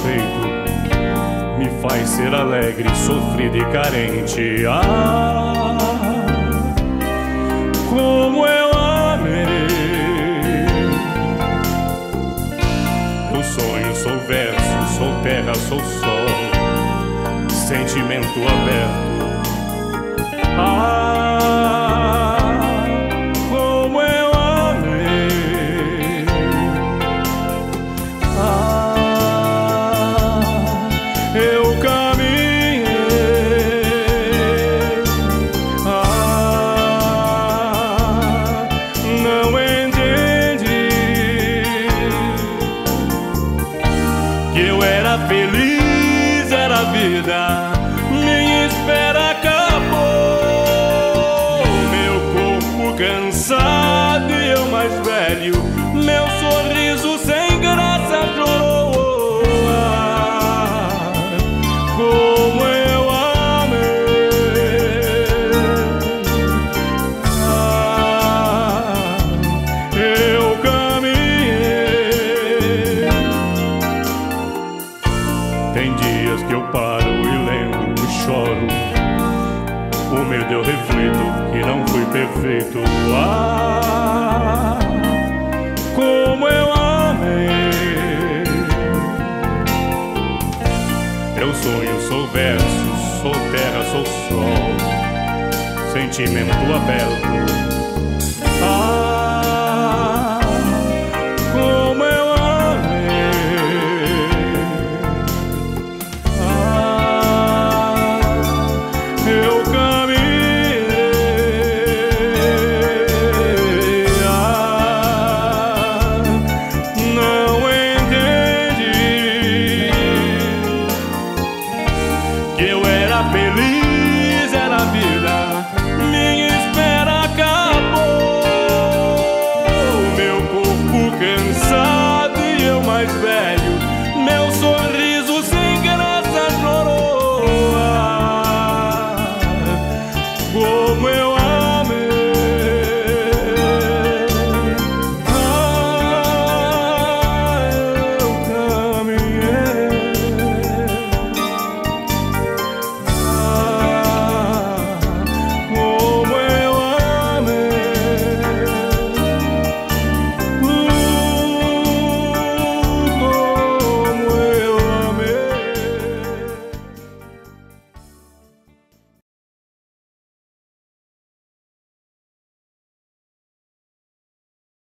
peito me faz ser alegre, sofrido e carente. Ah, como eu amei. Eu sonho, sou verso, sou terra, sou sol, sentimento aberto. Ah, como eu amei. Ah, eu caminhei. Ah, não entendi que eu era feliz, era a vida. Minha espera acabou. Cansado e eu mais velho, meu sorriso sem graça chorou. Ah, como eu amei. Ah, eu caminhei. Tem dias que eu paro e lembro e choro. O medo eu reflito que não fui perfeito. Ah, como eu amei. Eu sonho, sou verso, sou terra, sou sol, sentimento aberto. Ah, como eu amei. Ah, eu feliz, era a vida. Minha espera acabou. Meu corpo cansado e eu mais velho, meu sorriso sem graça chorou. Ah, como eu